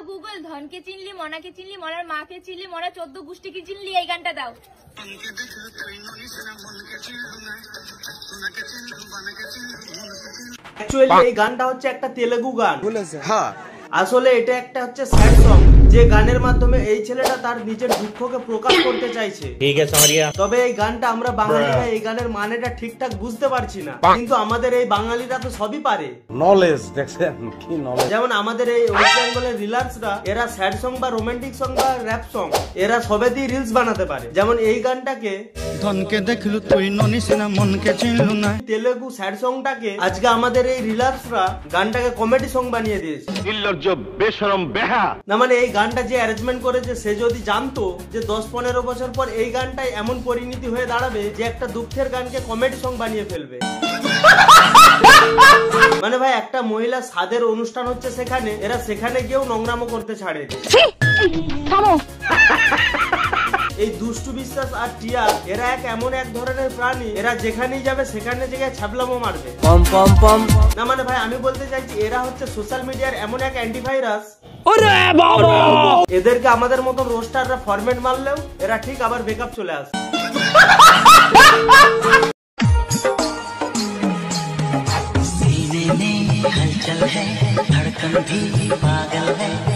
Google ধনকে চিনলি, মনাকে চিনলি, মনার মাকে চিনলি, মনা 14 গোষ্ঠীকে চিনলি, এই গানটা দাও। অ্যাকচুয়ালি এই গানটা হচ্ছে একটা তেলেগু গান। হ্যাঁ, আসলে এটা একটা হচ্ছে স্যাড সং, যে গানের মাধ্যমে এই ছেলেটা তার নিজের দুঃখকে প্রকাশ করতে চাইছে। ঠিক আছে সামরিয়া। তবে এই গানটা আমরা বাঙালিরা এই গানের মানেটা ঠিকঠাক বুঝতে পারছি না, কিন্তু আমাদের এই বাঙালিরা তো সবই পারে। নলেজ দেখছেন কি নলেজ। যেমন আমাদের এই ওয়েস্ট বেঙ্গলের রিলার্সরা, এরা স্যাড সং বা রোমান্টিক সং বা র‍্যাপ সং এরা সবে দিয়ে রিলস বানাতে পারে। যেমন এই গানটাকে ধনকে দেখলু তুই ননিসিনা মনকে চিনলু না, তেলেগু স্যাড সংটাকে আজকে আমাদের এই রিলার্সরা গানটাকে কমেডি সং বানিয়ে দিয়েছে। নির্লজ্জ বেশরম বেহা। না মানে এই গানটা যে অ্যারেঞ্জমেন্ট করেছে সে যদি জানতো যে 10-15 বছর পর এই গানটাই এমন পরিণতি হয়ে দাঁড়াবে যে একটা দুঃখের গানকে কমেডি সং বানিয়ে ফেলবে। মানে ভাই, একটা মহিলা সাদের অনুষ্ঠান হচ্ছে সেখানে, এরা সেখানে গিয়েও নোংরামো করতে ছাড়ে। এই দুষ্টু বিশ্বাস আর টিয়া এরা এমন এক ধরনের প্রাণী, এরা যেখানেই যাবে সেখানে জায়গায় ছাবলামো মারবে। না মানে ভাই, আমি বলতে চাইছি এরা হচ্ছে সোশ্যাল মিডিয়ার এমন এক অ্যান্টিভাইরাস। এদেরকে আমাদের মতো রোস্টাররা ফরম্যাট মারলেও এরা ঠিক আবার বেকআপ চলে আসে।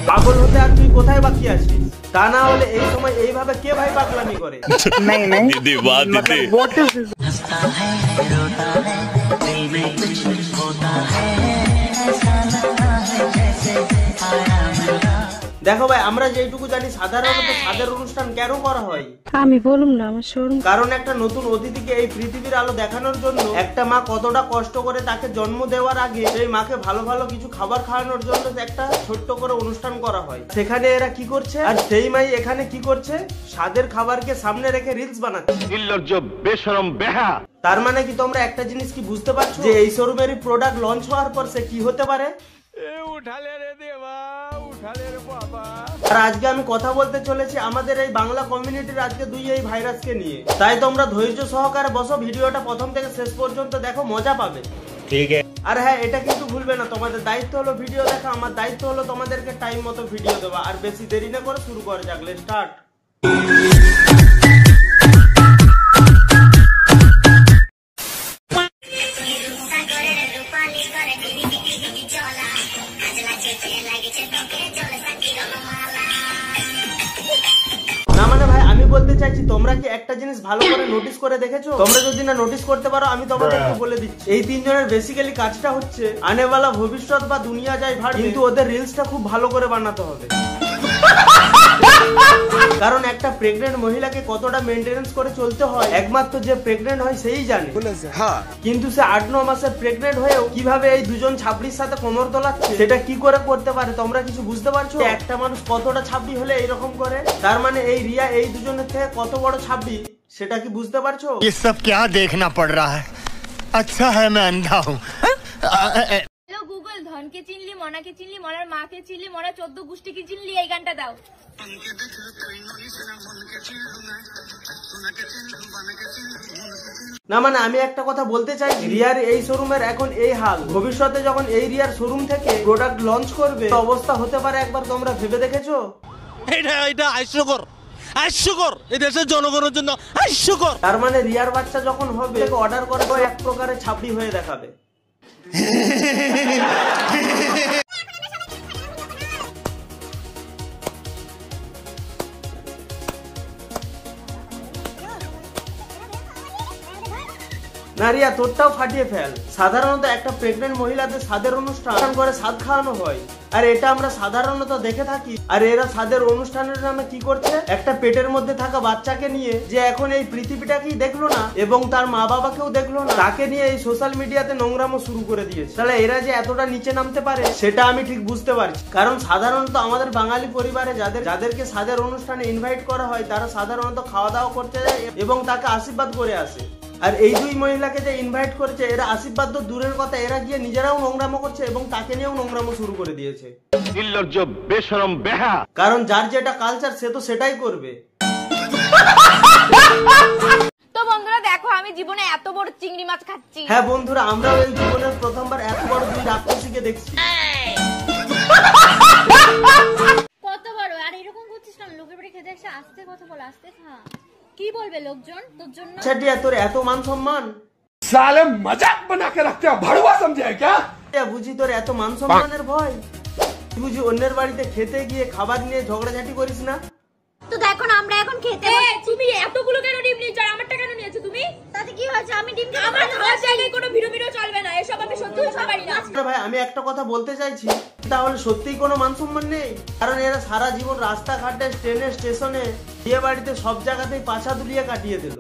পাগল হতে আর তুই কোথায় বাকি আছিস? তা না হলে এই সময় এইভাবে কে ভাই পাগলামি করে? দেখো ভাই, আমরা যেটুকু জানি সাধারণত সাদের অনুষ্ঠান কেন করা হয় আমি বলুম না, আমার শরম। কারণ একটা নতুন অতিথিকে এই পৃথিবীর আলো দেখানোর জন্য একটা মা কতটা কষ্ট করে তাকে জন্ম দেওয়ার আগে সেই মাকে ভালো ভালো কিছু খাবার খাওয়ানোর জন্য একটা ছোট্ট করে অনুষ্ঠান করা হয়। সেখানে এরা কি করছে, আর সেই মাই এখানে কি করছে, সাদের খাবারকে সামনে রেখে রিলস বানাচ্ছে। নির্লজ্জ বেশরম বেহা। তার মানে কি তোমরা একটা জিনিস কি বুঝতে পারছো যে এই শোরুমেরই প্রোডাক্ট লঞ্চ হওয়ার পর সে কি হতে পারে? আর আজকে আমি কথা বলতে চলেছি আমাদের এই বাংলা কমিউনিটির আজকে এই ভাইরাসকে নিয়ে। তাই তোমরা ধৈর্য সহকারে বসো, ভিডিওটা প্রথম থেকে শেষ পর্যন্ত দেখো, মজা পাবে। ঠিক আছে। আর হ্যাঁ, এটা কিন্তু ভুলবে না, তোমাদের দায়িত্ব হলো ভিডিও দেখা, আমার দায়িত্ব হলো তোমাদেরকে টাইম মতো ভিডিও দেওয়া। আর বেশি দেরি না করে শুরু করা যাক, লেটস স্টার্ট। না মানে ভাই, আমি বলতে চাইছি তোমরা কি একটা জিনিস ভালো করে নোটিস করে দেখেছো? তোমরা যদি না নোটিস করতে পারো আমি তোমাদেরকে বলে দিচ্ছি। এই তিনজনের বেসিক্যালি কাজটা হচ্ছে আনেওয়ালা ভবিষ্যৎ বা দুনিয়া যায় ভাড়, কিন্তু ওদের রিলসটা খুব ভালো করে বানাতে হবে। কারণ একটা প্রেগনেন্ট মহিলাকে কতটা মেইনটেনেন্স করে চলতে হয় একমাত্র যে প্রেগনেন্ট হয় সেই জানে। কিন্তু সে 8-9 মাসের প্রেগনেন্ট হয়েও কিভাবে এই দুজন ছাবড়ির সাথে কোমর দোলাচ্ছে সেটা কি করে করতে পারে তোমরা কিছু বুঝতে পারছো? একটা মানুষ কতটা ছাবড়ি হলে এইরকম করে? তার মানে এই রিয়া এই দুজনের থেকে কত বড় ছাবড়ি সেটা কি বুঝতে পারছো? ये सब क्या देखना पड़ रहा है? अच्छा है मैं अंधा हूँ। হ্যালো গুগল ধনকে চিনলি, মনাকে চিনলি, মনার মাকে চিনলি, মনা 14 গোষ্ঠীকে চিনলি, এই গানটা দাও। না মানে আমি একটা কথা বলতে চাই, রিয়ার এই শোরুমের এখন এই হাল, ভবিষ্যতে যখন এই রিয়ার শোরুম থেকে প্রোডাক্ট লঞ্চ করবে অবস্থা হতে পারে একবার তোমরা ভেবে দেখেছো? এটা হাস্যকর, হাস্যকর, এই দেশের জনগণের জন্য হাস্যকর। তার মানে রিয়ার বাচ্চা যখন হবে অর্ডার করে এক প্রকারের ছাবড়ি হয়ে দেখাবে। না রিয়া, তোরটাও ফাটিয়ে ফেল। সাধারণত একটা প্রেগনেন্ট মহিলাদের সাদের অনুষ্ঠান করে সাদ খাওয়ানো হয়, আর এটা আমরা সাধারণত দেখে থাকি। আর এরা সাদের অনুষ্ঠানের নামে কি করছে, একটা পেটের মধ্যে থাকা বাচ্চাকে নিয়ে, যে এখন এই পৃথিবীটাকেই দেখলো না এবং তার মা বাবাকেও দেখলো না, তাকে নিয়ে এই সোশ্যাল মিডিয়াতে নোংরামো শুরু করে দিয়েছে। তাহলে এরা যে এতটা নিচে নামতে পারে সেটা আমি ঠিক বুঝতে পারছি। কারণ সাধারণত আমাদের বাঙালি পরিবারে যাদেরকে সাদের অনুষ্ঠানে ইনভাইট করা হয় তারা সাধারণত খাওয়া দাওয়া করতে যায় এবং তাকে আশীর্বাদ করে আসে। আর এই দুই মহিলাকে যে ইনভাইট করেছে এরা আশীর্বাদ তো দূরের কথা, এরা গিয়ে নিজেরাও নোংরামো করছে এবং তাকে নিয়েও নোংরামো শুরু করে দিয়েছে। নির্লজ্জ বেশরম বেহা। কারণ যার যেটা কালচার সে তো সেটাই করবে। তো বন্ধুরা দেখো, আমি জীবনে এত বড় চিংড়ি মাছ খাচ্ছি। হ্যাঁ বন্ধুরা, আমরাও এই জীবনের প্রথমবার এত বড় দুই রাক্ষসীকে দেখছি। আস্তে কথা বল, আস্তে খা। কি বলবে লোকজন তোর জন্য? আচ্ছা টিয়া, তোর এত মান সম্মান? साले मजाक बना के रखते हो, भड़वा समझे क्या? বুঝি তোর এত মান সম্মানের ভয়? তুই বুঝি অন্যের বাড়িতে খেতে গিয়ে খাবার নিয়ে ঝগড়াঝাটি করিস না? তো দেখো না আমরা এখন খেতে তুমি এতগুলো কেন ডিম নিয়েছো আর আমারটা কেন নিয়েছো তুমি? তাতে কি হয়েছে? আমি ডিম খেতে আমার খাওয়ার জায়গায় কোনো ভিডিও চলবে না, এসব আমি সত্যি বুঝতে পারি না। আরে ভাই, আমি একটা কথা বলতে চাইছি, তাহলে সত্যিই কোনো মান সম্মান নেই? কারণ এরা সারা জীবন রাস্তাঘাটে, ট্রেনে, স্টেশনে, বিয়ে বাড়িতে সব জায়গাতেই পাছা দুলিয়ে কাটিয়ে দিল।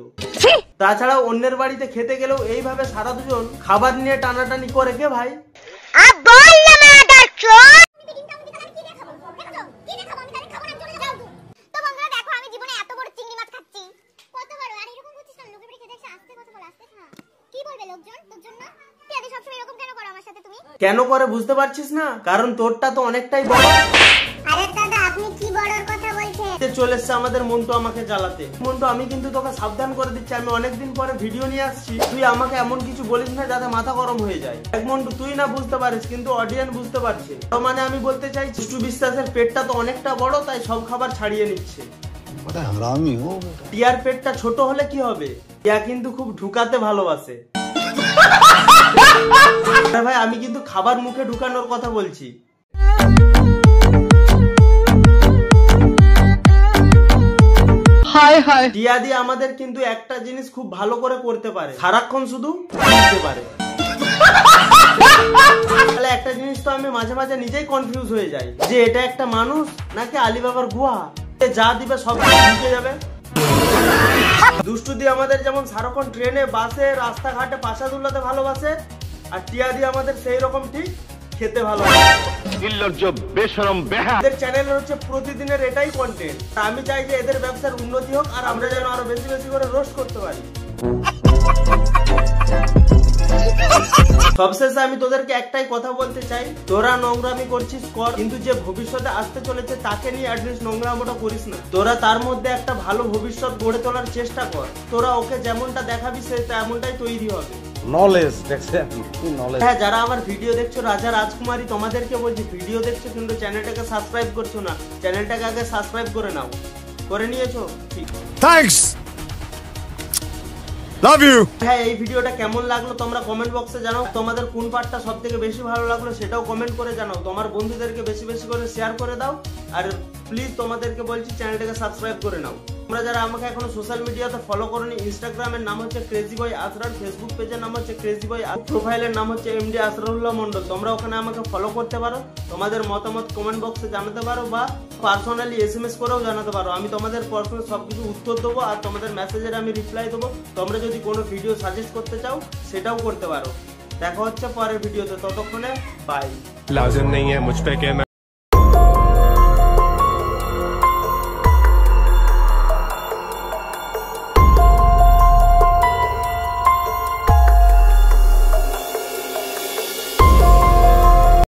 তাছাড়াও অন্যের বাড়িতে খেতে গেলেও এইভাবে সারা দুজন খাবার নিয়ে টানাটানি করে কে ভাই? কেন করে বুঝতে পারছিস না? কারণ তোরটা তো অনেকটাই বড়। চলে এসছে আমাদের মন্টু আমাকে জ্বালাতে। মন্টু, আমি কিন্তু তোকে সাবধান করে দিচ্ছি, আমি অনেকদিন পরে ভিডিও নিয়ে আসছি, তুই আমাকে এমন কিছু বলিস না যাতে মাথা গরম হয়ে যায়। এক মন্টু, তুই না বুঝতে পারিস কিন্তু অডিয়েন্স বুঝতে পারছে। তার মানে আমি বলতে চাইছি টুটু বিশ্বাসের পেটটা তো অনেকটা বড়, তাই সব খাবার ছাড়িয়ে নিচ্ছে। টিয়ার পেটটা ছোট হলে কি হবে? টিয়া কিন্তু খুব ঢুকাতে ভালোবাসে। ভাই, আমি কিন্তু খাবার মুখে ঢুকানোর কথা বলছি। টিয়া দিয়ে আমাদের কিন্তু একটা জিনিস খুব ভালো করে করতে পারে, সারাক্ষণ শুধু দিতে পারে। তাহলে একটা জিনিস তো আমি মাঝে মাঝে নিজেই কনফিউজ হয়ে যাই যে এটা একটা মানুষ নাকি আলিবাবার গুহা। যা দিবে সব ঢুকে যাবে। দুষ্টু দিয়ে আমাদের যেমন সারাক্ষণ ট্রেনে, বাসে, রাস্তাঘাটে পাশা দুলাতে ভালোবাসে, আর টিয়া দিয়ে আমাদের সেই রকম ঠিক খেতে ভালোবাসে। এদের চ্যানেলের হচ্ছে প্রতিদিনের এটাই কন্টেন্ট। আমি চাই যে এদের ব্যবসার উন্নতি হোক আর আমরা যেন আরো বেশি বেশি করে রোস্ট করতে পারি। সবশেষে আমি তোদেরকে একটাই কথা বলতে চাই, তোরা নোংরামি করছিস কর, কিন্তু যে ভবিষ্যতে আসতে চলেছে তাকে নিয়ে অ্যাটলিস্ট নোংরামোটা করিস না। তোরা তার মধ্যে একটা ভালো ভবিষ্যৎ গড়ে তোলার চেষ্টা কর। তোরা ওকে যেমনটা দেখাবি সে তেমনটাই তৈরি হবে। নলেজ দেখছেন, নলেজ। হ্যাঁ, যারা আমার ভিডিও দেখছো, রাজা রাজকুমারী, তোমাদেরকে বলছি, ভিডিও দেখছো কিন্তু চ্যানেলটাকে সাবস্ক্রাইব করছো না, চ্যানেলটাকে আগে সাবস্ক্রাইব করে নাও। করে নিয়েছো? ঠিক। Thanks, love you. হ্যাঁ, এই ভিডিওটা কেমন লাগলো তোমরা কমেন্ট বক্সে জানাও। তোমাদের কোন পার্টটা সবথেকে বেশি ভালো লাগলো সেটাও কমেন্ট করে জানাও। তোমার বন্ধুদেরকে বেশি বেশি করে শেয়ার করে দাও। আর প্লিজ তোমাদেরকে বলছি চ্যানেলটাকে সাবস্ক্রাইব করে নাও। তোমরা যারা আমাকে এখনো সোশ্যাল মিডিয়াতে ফলো করোনি, ইনস্টাগ্রামের নাম হচ্ছে ক্রেজি বয় আসরার, ফেসবুক পেজের নাম হচ্ছে ক্রেজি বয়, প্রোফাইলের নাম হচ্ছে এমডি আসরারুল্লাহ মন্ডল। তোমরা ওখানে আমাকে ফলো করতে পারো, তোমাদের মতামত কমেন্ট বক্সে জানাতে পারো বা পার্সোনালি SMS করেও জানাতে পারো। আমি তোমাদের পার্সোনাল সবকিছু উত্তর দেবো আর তোমাদের মেসেজের আমি রিপ্লাই দেবো। তোমরা যদি কোনো ভিডিও সাজেস্ট করতে চাও সেটাও করতে পারো। দেখা হচ্ছে পরের ভিডিওতে, ততক্ষণে বাই। लाजिम नहीं है मुझ पे कि मैं